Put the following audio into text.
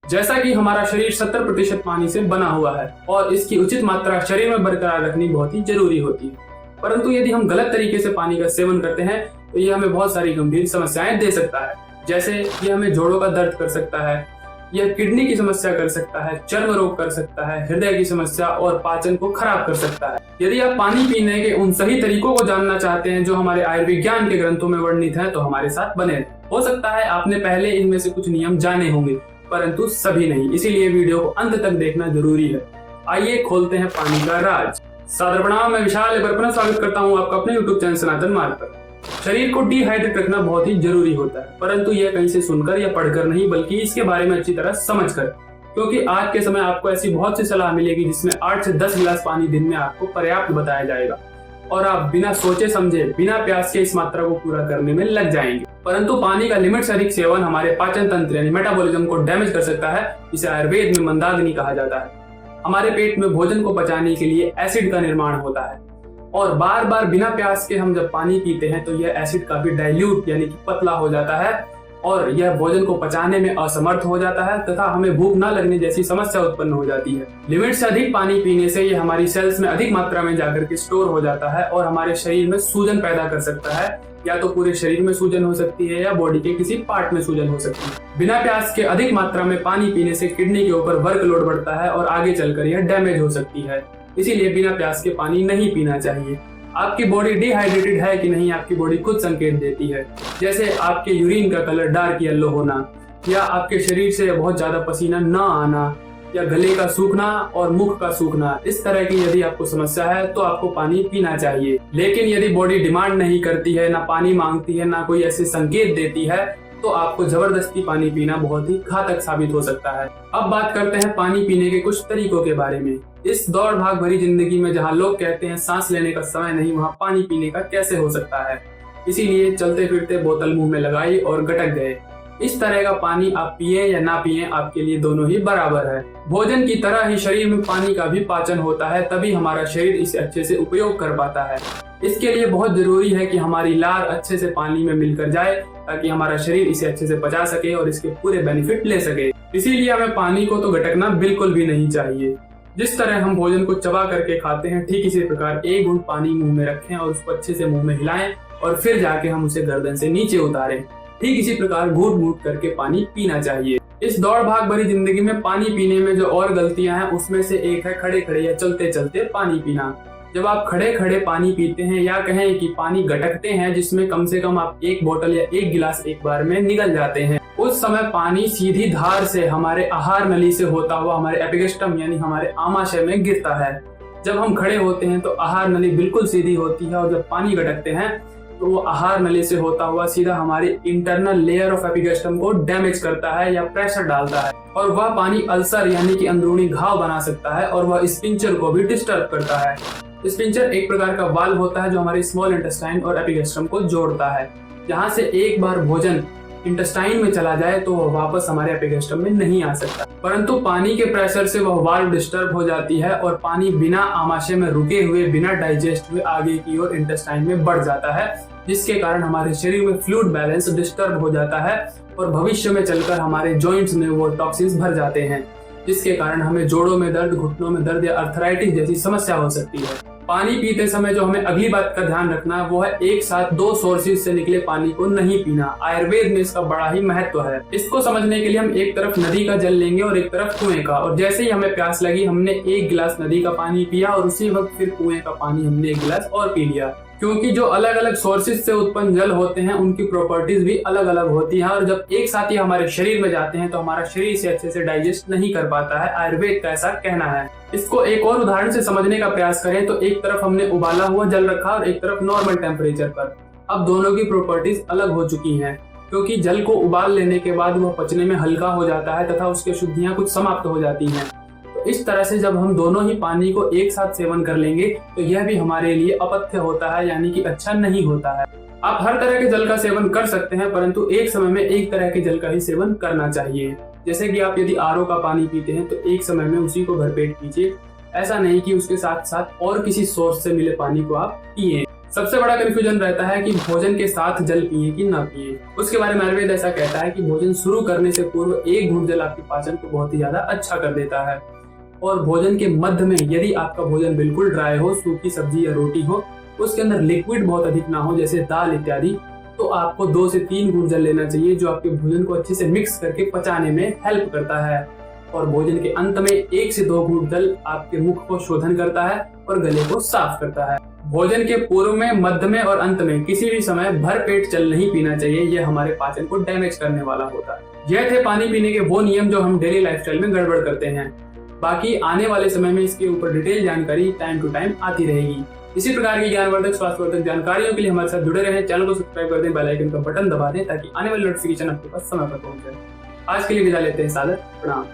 जैसा कि हमारा शरीर 70% पानी से बना हुआ है और इसकी उचित मात्रा शरीर में बरकरार रखनी बहुत ही जरूरी होती है, परंतु यदि हम गलत तरीके से पानी का सेवन करते हैं तो यह हमें बहुत सारी गंभीर समस्याएं दे सकता है। जैसे यह हमें जोड़ों का दर्द कर सकता है, यह किडनी की समस्या कर सकता है, चर्म रोग कर सकता है, हृदय की समस्या और पाचन को खराब कर सकता है। यदि आप पानी पीने के उन सही तरीकों को जानना चाहते हैं जो हमारे आयुर्विज्ञान के ग्रंथों में वर्णित हैं, तो हमारे साथ बने रहें। हो सकता है आपने पहले इनमें से कुछ नियम जाने होंगे, परंतु सभी नहीं, इसीलिए वीडियो को अंत तक देखना जरूरी है। आइए खोलते हैं पानी का राज। सादर प्रणाम, मैं विशाल एक बार पुनः स्वागत करता हूँ आपका अपने यूट्यूब चैनल सनातन मार्ग पर। शरीर को डिहाइड्रेट रखना बहुत ही जरूरी होता है, परंतु यह कहीं से सुनकर या पढ़कर नहीं, बल्कि इसके बारे में अच्छी तरह समझकर, क्योंकि आज के समय आपको ऐसी बहुत सी सलाह मिलेगी जिसमें 8 से 10 गिलास पानी दिन में आपको पर्याप्त बताया जाएगा और आप बिना सोचे समझे, बिना प्यास के इस मात्रा को पूरा करने में लग जाएंगे। परंतु पानी का लिमिट से अधिक सेवन हमारे पाचन तंत्र यानी मेटाबॉलिज्म को डैमेज कर सकता है। इसे आयुर्वेद में मंदाग्नि कहा जाता है। हमारे पेट में भोजन को पचाने के लिए एसिड का निर्माण होता है और बार बार बिना प्यास के हम जब पानी पीते हैं तो यह एसिड काफी डाइल्यूट यानी कि पतला हो जाता है और यह भोजन को पचाने में असमर्थ हो जाता है तथा हमें भूख न लगने जैसी समस्या उत्पन्न हो जाती है। लिमिट से अधिक पानी पीने से यह हमारी सेल्स में अधिक मात्रा में जाकर के स्टोर हो जाता है और हमारे शरीर में सूजन पैदा कर सकता है। या तो पूरे शरीर में सूजन हो सकती है या बॉडी के किसी पार्ट में सूजन हो सकती है। बिना प्यास के अधिक मात्रा में पानी पीने से किडनी के ऊपर वर्कलोड बढ़ता है और आगे चलकर यह डैमेज हो सकती है। इसीलिए बिना प्यास के पानी नहीं पीना चाहिए। आपकी बॉडी डिहाइड्रेटेड है कि नहीं, आपकी बॉडी खुद संकेत देती है। जैसे आपके यूरिन का कलर डार्क येलो होना, या आपके शरीर से बहुत ज्यादा पसीना न आना, या गले का सूखना और मुख का सूखना, इस तरह की यदि आपको समस्या है तो आपको पानी पीना चाहिए। लेकिन यदि बॉडी डिमांड नहीं करती है, ना पानी मांगती है, ना कोई ऐसे संकेत देती है, तो आपको जबरदस्ती पानी पीना बहुत ही घातक साबित हो सकता है। अब बात करते हैं पानी पीने के कुछ तरीकों के बारे में। इस दौड़ भाग भरी जिंदगी में जहाँ लोग कहते हैं सांस लेने का समय नहीं, वहाँ पानी पीने का कैसे हो सकता है। इसीलिए चलते फिरते बोतल मुंह में लगाई और गटक गए। इस तरह का पानी आप पिए या ना पिए, आपके लिए दोनों ही बराबर है। भोजन की तरह ही शरीर में पानी का भी पाचन होता है, तभी हमारा शरीर इसे अच्छे से उपयोग कर पाता है। इसके लिए बहुत जरूरी है कि हमारी लार अच्छे से पानी में मिलकर जाए ताकि हमारा शरीर इसे अच्छे से पचा सके और इसके पूरे बेनिफिट ले सके। इसीलिए हमें पानी को तो गटकना बिल्कुल भी नहीं चाहिए। जिस तरह हम भोजन को चबा करके खाते हैं, ठीक इसी प्रकार एक घूंट पानी मुंह में रखें और उसको अच्छे से मुंह में हिलाएं और फिर जाके हम उसे गर्दन से नीचे उतारें। ठीक इसी प्रकार घूट घूट करके पानी पीना चाहिए। इस दौड़ भाग भरी जिंदगी में पानी पीने में जो और गलतियां हैं उसमें से एक है खड़े खड़े या चलते चलते पानी पीना। जब आप खड़े खड़े पानी पीते हैं या कहें कि पानी गटकते हैं, जिसमें कम से कम आप एक बोतल या एक गिलास एक बार में निकल जाते हैं, उस समय पानी सीधी धार से हमारे आहार नली से होता हुआ हमारे एपिगेस्ट्रम यानी हमारे आमाशय में गिरता है। जब हम खड़े होते हैं तो आहार नली बिल्कुल सीधी होती है और जब पानी गटकते हैं तो वो आहार नली से होता हुआ सीधा हमारी इंटरनल लेयर ऑफ एपिगेस्ट्रम को डैमेज करता है या प्रेशर डालता है और वह पानी अल्सर यानी कि अंदरूनी घाव बना सकता है और वह स्पिंचर को भी डिस्टर्ब करता है। स्पिंचर एक प्रकार का वाल्व होता है जो हमारे स्मॉल इंटेस्टाइन और एपिगेस्ट्रम को जोड़ता है। जहाँ से एक बार भोजन इंटेस्टाइन में चला जाए तो वह वापस हमारे एपिगेस्ट्रम में नहीं आ सकता, परंतु पानी के प्रेशर से वह वाल्व डिस्टर्ब हो जाती है और पानी बिना आमाशय में रुके हुए, बिना डाइजेस्ट हुए आगे की ओर इंटेस्टाइन में बढ़ जाता है, जिसके कारण हमारे शरीर में फ्लूइड बैलेंस डिस्टर्ब हो जाता है और भविष्य में चलकर हमारे जॉइंट्स में वो टॉक्सिन्स भर जाते हैं, जिसके कारण हमें जोड़ों में दर्द, घुटनों में दर्द या अर्थराइटिस जैसी समस्या हो सकती है। पानी पीते समय जो हमें अगली बात का ध्यान रखना है वो है एक साथ 2 सोर्सेज से निकले पानी को नहीं पीना। आयुर्वेद में इसका बड़ा ही महत्व है। इसको समझने के लिए हम एक तरफ नदी का जल लेंगे और एक तरफ कुएं का, और जैसे ही हमें प्यास लगी हमने एक गिलास नदी का पानी पिया और उसी वक्त फिर कुएं का पानी हमने एक गिलास और पी लिया, क्योंकि जो अलग अलग सोर्सेज से उत्पन्न जल होते हैं उनकी प्रॉपर्टीज भी अलग अलग होती हैं और जब एक साथ ही हमारे शरीर में जाते हैं तो हमारा शरीर इसे अच्छे से डाइजेस्ट नहीं कर पाता है। आयुर्वेद का ऐसा कहना है। इसको एक और उदाहरण से समझने का प्रयास करें तो एक तरफ हमने उबाला हुआ जल रखा और एक तरफ नॉर्मल टेम्परेचर पर। अब दोनों की प्रॉपर्टीज अलग हो चुकी हैं, क्योंकि जल को उबाल लेने के बाद वह पचने में हल्का हो जाता है तथा उसकी शुद्धियां कुछ समाप्त हो जाती हैं। इस तरह से जब हम दोनों ही पानी को एक साथ सेवन कर लेंगे तो यह भी हमारे लिए अपथ्य होता है, यानी कि अच्छा नहीं होता है। आप हर तरह के जल का सेवन कर सकते हैं, परंतु एक समय में एक तरह के जल का ही सेवन करना चाहिए। जैसे कि आप यदि आरओ का पानी पीते हैं तो एक समय में उसी को भरपेट पीजिए, ऐसा नहीं कि उसके साथ साथ और किसी सोर्स से मिले पानी को आप पिए। सबसे बड़ा कंफ्यूजन रहता है कि भोजन के साथ जल पिए कि ना पिए। उसके बारे में आयुर्वेद ऐसा कहता है कि भोजन शुरू करने से पूर्व 1 घूंट जल आपके पाचन को बहुत ही ज्यादा अच्छा कर देता है। और भोजन के मध्य में यदि आपका भोजन बिल्कुल ड्राई हो, सूखी सब्जी या रोटी हो, उसके अंदर लिक्विड बहुत अधिक ना हो जैसे दाल इत्यादि, तो आपको 2 से 3 घूंट जल लेना चाहिए, जो आपके भोजन को अच्छे से मिक्स करके पचाने में हेल्प करता है। और भोजन के अंत में 1 से 2 घूंट जल आपके मुख को शोधन करता है और गले को साफ करता है। भोजन के पूर्व में, मध्य में और अंत में किसी भी समय भर पेट जल नहीं पीना चाहिए, यह हमारे पाचन को डैमेज करने वाला होता है। यह थे पानी पीने के वो नियम जो हम डेली लाइफस्टाइल में गड़बड़ करते हैं। बाकी आने वाले समय में इसके ऊपर डिटेल जानकारी टाइम टू टाइम आती रहेगी। इसी प्रकार की ज्ञानवर्धक, स्वास्थ्यवर्धक जानकारियों के लिए हमारे साथ जुड़े रहें। चैनल को सब्सक्राइब कर दें, बेल आइकन का बटन दबा दें ताकि आने वाली नोटिफिकेशन आपके पास समय पर पहुंच जाए। आज के लिए विदा लेते हैं, सादर प्रणाम।